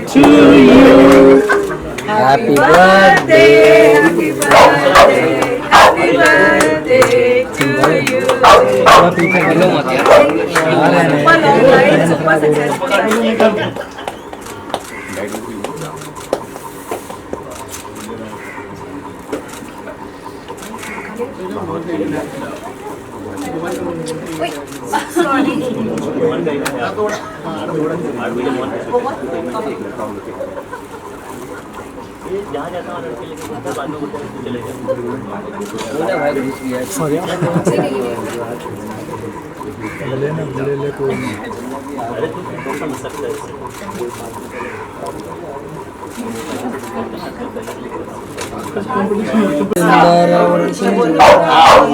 to you. Happy birthday, happy birthday, happy birthday to you. Super long life, super successful life. Wait, sorry.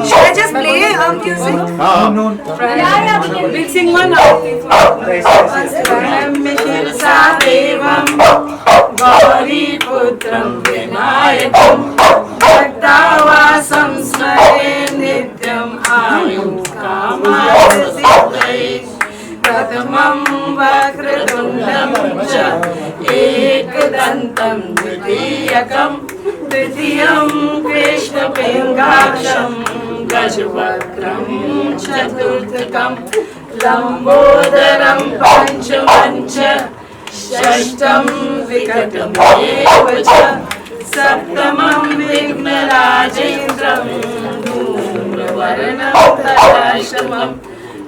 Should I just play music? No. We'll sing one Gauriputram Vinayakam Bhaktavasam Smare Nityam Ayu Kamasasiddhai Pratamam Vakratundam Cha Ekdantam Dvitiyakam Dvitiyam Krishna Pingaksham Gajvakram Chaturthakam Lambodaram Panchamancha Shashtam Vikatam Evacha Saptamam Vignarajendram Dhumravarnam Tarashamam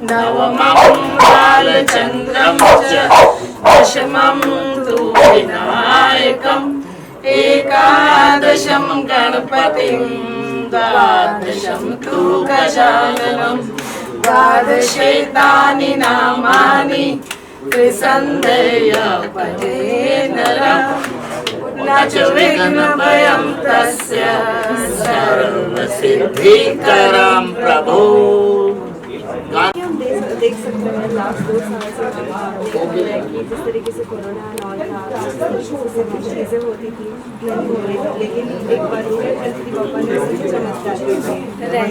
Navamam Balachandram Cha Dashamam Tu Vinayakam Ekadasham Ganapatim Dvadasham Tu Gajananam Dvadashaitani Namani Krisandaya Padenara Nacha Vigna Bhayam Tasya Sarva Siddhikaram Prabhu. हम देख सकते हैं last 2 साल से कि जिस तरीके से कोरोना और चीज़ें होती थी नहीं हो रही थी, लेकिन एक बार गणपति बापा ने चमत्कार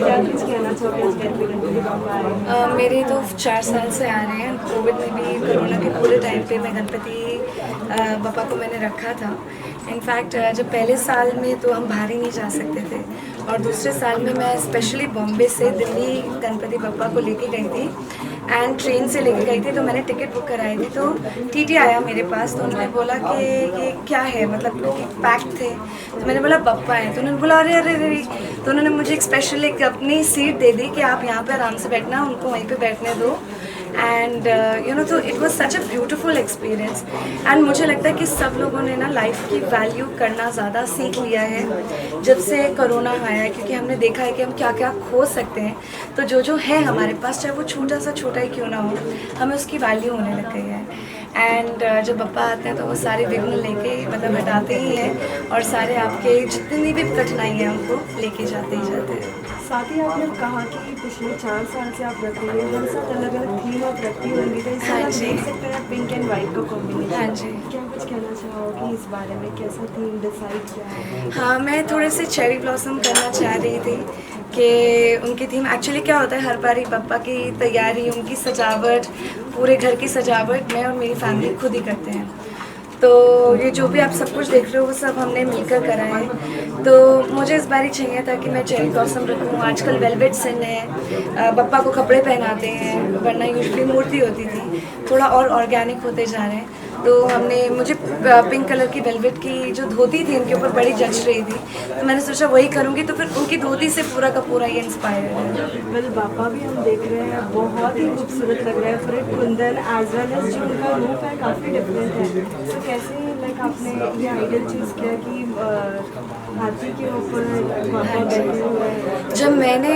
क्या कुछ कहना चाहोगे आज गणपति बापा आए? मेरे तो 4 साल से आ रहे हैं। कोविड में भी कोरोना के पूरे टाइम पे मैं गणपति बापा को मैंने रखा था। इनफैक्ट जब पहले साल में तो हम बाहर ही नहीं जा सकते थे और दूसरे साल में मैं स्पेशली बॉम्बे से दिल्ली गणपति बापा को लेके गई थी एंड ट्रेन से लेके गई थी। तो मैंने टिकट बुक कराई थी, तो टीटी आया मेरे पास, तो उन्होंने बोला कि ये क्या है, मतलब पैक थे। तो मैंने बोला बप्पा है, तो उन्होंने बोला अरे अरे अरे, तो उन्होंने मुझे एक स्पेशल एक अपनी सीट दे दी कि आप यहाँ पे आराम से बैठना, उनको वहीं पे बैठने दो। एंड तो it was such a beautiful experience. And मुझे लगता है कि सब लोगों ने ना लाइफ की वैल्यू करना ज़्यादा सीख लिया है जब से कोरोना आया है, क्योंकि हमने देखा है कि हम क्या क्या खो सकते हैं। तो जो है हमारे पास, चाहे वो छोटा ही क्यों ना हो, हमें उसकी वैल्यू होने लग गई है। एंड जब पापा आते हैं तो वो सारे विघ्न लेके मतलब हटाते ही हैं और सारे आपके जितनी भी कठिनाई है उनको लेके जाते ही जाते हैं। साथ ही आपने कहा कि पिछले 4 साल से आप रख रही हैं, हर साथ अलग अलग थीम आप रखती होंगी, तो इस साल आप देख सकते हैं पिंक एंड वाइट का कॉम्बिनेशन। हाँ जी, क्या कुछ कहना चाहोगी इस बारे में, कैसा थीम डिसाइड किया है? हाँ, मैं थोड़े से चेरी ब्लॉसम करना चाह रही थी कि उनकी थीम एक्चुअली क्या होता है, हर बार ही पापा की तैयारी, उनकी सजावट, पूरे घर की सजावट मैं और मेरी फैमिली खुद ही करते हैं। तो ये जो भी आप सब कुछ देख रहे हो वो सब हमने मिलकर करा है। तो मुझे इस बार ही चाहिए था कि मैं चेरी ब्लॉसम रखूँ। आजकल वेलवेट सिन है, पप्पा को कपड़े पहनाते हैं, वरना यूजुअली मूर्ति होती थी, थोड़ा और ऑर्गेनिक होते जा रहे हैं। तो मुझे पिंक कलर की वेलवेट की जो धोती थी उनके ऊपर बड़ी जच रही थी, तो मैंने सोचा वही करूँगी। तो फिर उनकी धोती से पूरा का पूरा ये इंस्पायर है। वेल बापा भी हम देख रहे हैं, बहुत ही खूबसूरत लग रहा है, फिर कुंदन एज वेल एज जो उनका रूप है काफ़ी डिफरेंट है। तो कैसे लाइक आपने ये आइडिया चूज़ किया कि हाथी के ऊपर बापा बैठे हुए हैं? जब मैंने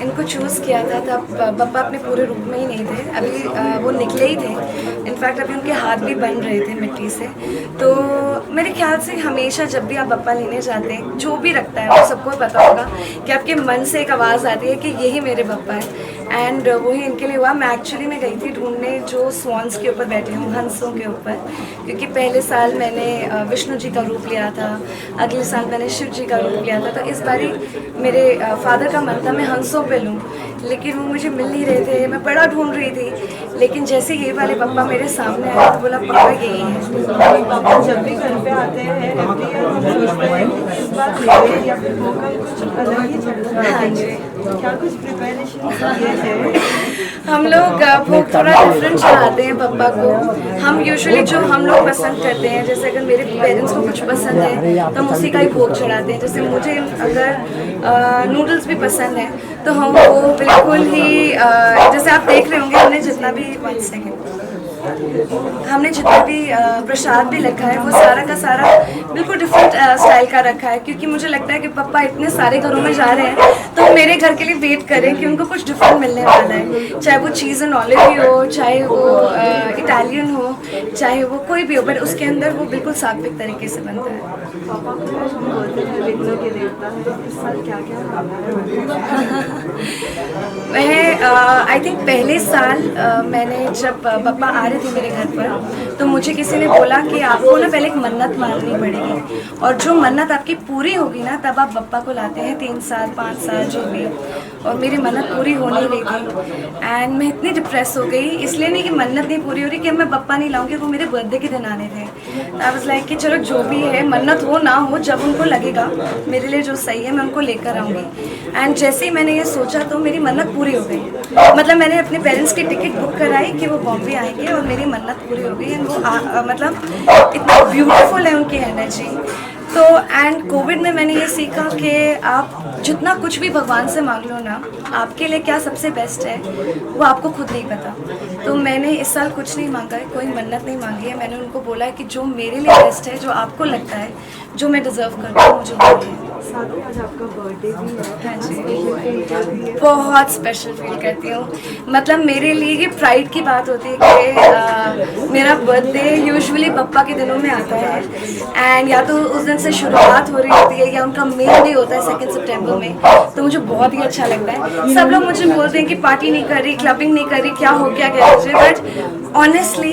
इनको चूज़ किया था तब पापा अपने पूरे रूप में ही नहीं थे, अभी वो निकले ही थे। इनफैक्ट अभी उनके हाथ भी बन रहे थे मिट्टी से। तो मेरे ख्याल से हमेशा जब भी आप पापा लेने जाते हैं, जो भी रखता है वो सबको पता होगा कि आपके मन से एक आवाज़ आती है कि यही मेरे पापा है। एंड वही इनके लिए हुआ। मैं एक्चुअली मैं गई थी ढूंढने जो स्वॉन्स के ऊपर बैठे हूँ, हंसों के ऊपर, क्योंकि पहले साल मैंने विष्णु जी का रूप लिया था, अगले साल मैंने शिव जी का रूप लिया था। तो इस बारी मेरे फादर का मन था मैं हंसों पे लूँ, लेकिन वो मुझे मिल नहीं रहे थे। मैं बड़ा ढूंढ रही थी, लेकिन जैसे ये वाले पप्पा मेरे सामने आए तो बोला पापा यही है। पापा जब भी घर पे आते हैं एवरी ईयर हम सोचते हैं कि इस बार मेरे या फिर होगा कुछ अलग ही चलता है। हाँ जी। क्या कुछ प्रिपरेशन किए हैं? हम लोग भोग थोड़ा डिफरेंट चढ़ाते हैं पप्पा को। हम यूजुअली जो हम लोग पसंद करते हैं, जैसे अगर मेरे पेरेंट्स को कुछ पसंद है तो हम उसी का ही भोग चढ़ाते हैं। जैसे मुझे अगर नूडल्स भी पसंद है तो हम वो बिल्कुल ही जैसे आप देख रहे होंगे हमने जितना भी 1 सेकेंड हमने जितना भी प्रसाद भी रखा है वो सारा का सारा बिल्कुल डिफरेंट स्टाइल का रखा है, क्योंकि मुझे लगता है कि पापा इतने सारे घरों में जा रहे हैं तो मेरे घर के लिए वेट करें कि उनको कुछ डिफरेंट मिलने वाला है। चाहे वो चीज़ एंड ऑलिव ही हो, चाहे वो इटालियन हो, चाहे वो कोई भी हो, बट उसके अंदर वो बिल्कुल सात्विक तरीके से बनता है। पापा को हम बोलते हैं विघ्नों के देवता है, इस साल क्या क्या मैं आई थिंक पहले साल मैंने जब पापा आ रहे थे मेरे घर पर तो मुझे किसी ने बोला कि आपको ना पहले एक मन्नत माननी पड़ेगी, और जो मन्नत आपकी पूरी होगी ना तब आप पप्पा को लाते हैं 3 साल 5 साल जो भी। और मेरी मन्नत पूरी हो नहीं रही थी एंड मैं इतनी डिप्रेस हो गई, इसलिए नहीं कि मन्नत नहीं पूरी हो रही कि मैं पप्पा नहीं लाऊंगी, वो मेरे बर्थडे के दिन आने थे। आई वाज लाइक कि चलो जो भी है मन्नत हो ना हो, जब उनको लगेगा मेरे लिए जो सही है मैं उनको लेकर आऊँगी। एंड जैसे ही मैंने ये सोचा तो मेरी मन्नत पूरी हो गई। मतलब मैंने अपने पेरेंट्स की टिकट बुक कराई कि वो बॉम्बे आएंगे और मेरी मन्नत पूरी हो गई। एंड वो मतलब इतना ब्यूटीफुल है उनकी एनर्जी। तो एंड कोविड में मैंने ये सीखा कि आप जितना कुछ भी भगवान से मांग लो ना, आपके लिए क्या सबसे बेस्ट है वो आपको खुद नहीं पता। तो मैंने इस साल कुछ नहीं मांगा है, कोई मन्नत नहीं मांगी है। मैंने उनको बोला है कि जो मेरे लिए बेस्ट है, जो आपको लगता है, जो मैं डिज़र्व करती हूँ, मुझे वो है। साथ में आज आपका बर्थडे भी है। हाँ जी। स्पेशल भी है। बहुत स्पेशल फील करती हूँ। मतलब मेरे लिए ये प्राइड की बात होती है कि मेरा बर्थडे यूजुअली पप्पा के दिनों में आता है एंड या तो उस दिन से शुरुआत हो रही होती है या उनका मेन डे होता है 2 सितंबर में, तो मुझे बहुत ही अच्छा लगता है। सब लोग मुझे बोलते हैं कि पार्टी नहीं कर रही, क्लबिंग नहीं कर रही, क्या हो गया क्या मुझे, बट ऑनेस्टली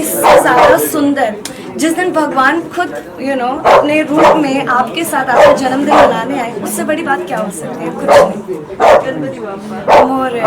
इससे ज़्यादा सुंदर जिस दिन भगवान खुद अपने रूप में आपके साथ आपका जन्मदिन मनाने आए, उससे बड़ी बात क्या हो सकती है? कुछ नहीं। गणपति बाप्पा। मोर